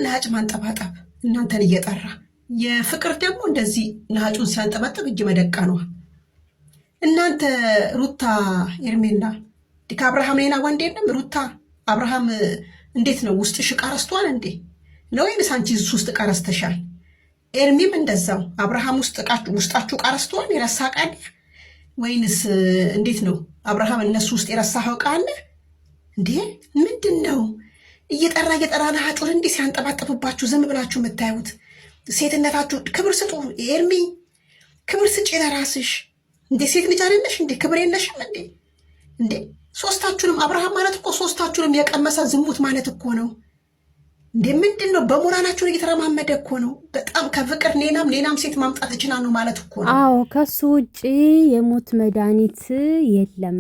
ናጭ ማንጠባጠብ እናንተን እየጠራ የፍቅር ደግሞ እንደዚህ ናጩን ሲያንጠባጠብ እጅ መደቃ ነው። እናንተ ሩታ ኤርሜላ ከአብርሃም ሌላ ወንድ የለም። ሩታ አብርሃም እንዴት ነው ውስጥሽ ዕቃ ረስቷል እንዴ ነው ወይንስ አንቺ ውስጥ ዕቃ ረስተሻል? ኤርሚም እንደዛው አብርሃም ውስጣችሁ ዕቃ ረስቷል የረሳ ዕቃ አለ ወይንስ እንዴት ነው? አብርሃም እነሱ ውስጥ የረሳኸው ዕቃ አለ እንዴ? ምንድን ነው እየጠራ ናጩን እንዲህ ሲያንጠባጠብባችሁ ዝም ብላችሁ የምታዩት? ሴትነታችሁ ክብር ስጡ። ኤርሚ ክብር ስጪ ለራስሽ እንዴ! ሴት ልጅ አይደለሽ እንዴ? ክብር የለሽም እንዴ? እንዴ ሶስታችሁንም አብርሃም ማለት እኮ ሶስታችሁንም የቀመሰ ዝሙት ማለት እኮ ነው እንዴ! ምንድን ነው? በሞራናችሁን እየተረማመደ እኮ ነው። በጣም ከፍቅር ሌላም ሴት ማምጣት ይችላል ነው ማለት እኮ ነው። አዎ ከሱ ውጭ የሞት መድኃኒት የለም።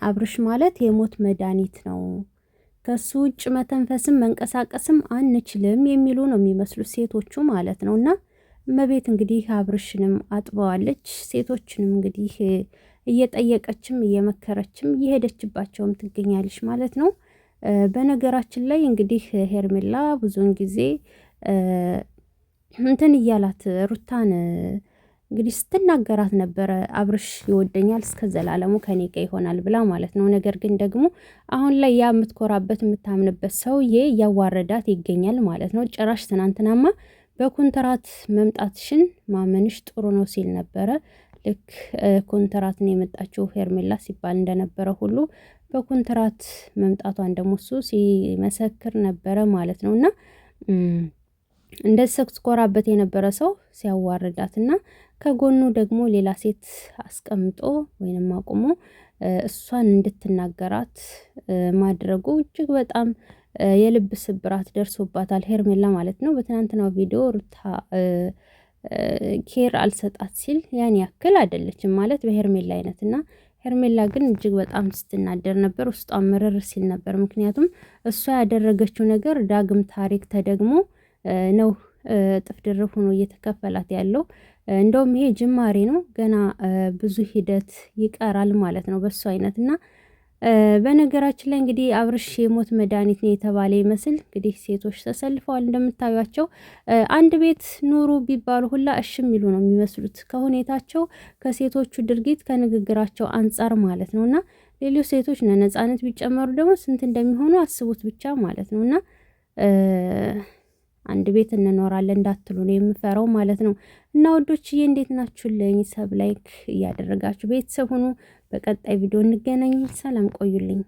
አብርሽ ማለት የሞት መድኃኒት ነው። ከሱ ውጭ መተንፈስም መንቀሳቀስም አንችልም የሚሉ ነው የሚመስሉት ሴቶቹ ማለት ነው። እና እመቤት እንግዲህ አብርሽንም አጥበዋለች። ሴቶችንም እንግዲህ እየጠየቀችም እየመከረችም እየሄደችባቸውም ትገኛለች ማለት ነው። በነገራችን ላይ እንግዲህ ሄርሜላ ብዙውን ጊዜ እንትን እያላት ሩታን እንግዲህ ስትናገራት ነበረ። አብርሽ ይወደኛል እስከ ዘላለሙ ከኔ ጋር ይሆናል ብላ ማለት ነው። ነገር ግን ደግሞ አሁን ላይ ያ የምትኮራበት የምታምንበት ሰውዬ እያዋረዳት ይገኛል ማለት ነው። ጭራሽ ትናንትናማ በኮንትራት መምጣትሽን ማመንሽ ጥሩ ነው ሲል ነበረ። ልክ ኮንትራትን የመጣችው ሄርሜላ ሲባል እንደነበረ ሁሉ በኮንትራት መምጣቷን ደግሞ እሱ ሲመሰክር ነበረ ማለት ነው። እና እንደዚህ ስትኮራበት የነበረ ሰው ሲያዋርዳትና ከጎኑ ደግሞ ሌላ ሴት አስቀምጦ ወይንም አቁሞ እሷን እንድትናገራት ማድረጉ እጅግ በጣም የልብ ስብራት ደርሶባታል ሄርሜላ ማለት ነው። በትናንትናው ቪዲዮ ሩታ ኬር አልሰጣት ሲል ያን ያክል አይደለችም ማለት በሄርሜላ አይነት እና ሄርሜላ ግን እጅግ በጣም ስትናደር ነበር። ውስጧ ምርር ሲል ነበር። ምክንያቱም እሷ ያደረገችው ነገር ዳግም ታሪክ ተደግሞ ነው እጥፍ ድርብ ሆኖ እየተከፈላት ያለው። እንደውም ይሄ ጅማሬ ነው። ገና ብዙ ሂደት ይቀራል ማለት ነው በሱ አይነት እና በነገራችን ላይ እንግዲህ አብርሽ የሞት መድኃኒት ነው የተባለ ይመስል እንግዲህ ሴቶች ተሰልፈዋል እንደምታዩቸው። አንድ ቤት ኑሩ ቢባሉ ሁላ እሺ የሚሉ ነው የሚመስሉት ከሁኔታቸው፣ ከሴቶቹ ድርጊት፣ ከንግግራቸው አንጻር ማለት ነው። እና ሌሎች ሴቶች ነፃነት ቢጨመሩ ደግሞ ስንት እንደሚሆኑ አስቡት ብቻ ማለት ነው። እና አንድ ቤት እንኖራለን እንዳትሉ ነው የምፈራው ማለት ነው። እና ወዶችዬ እንዴት ናችሁልኝ? ሰብ ላይክ እያደረጋችሁ ቤተሰብ ሁኑ። በቀጣይ ቪዲዮ እንገናኝ። ሰላም ቆዩልኝ።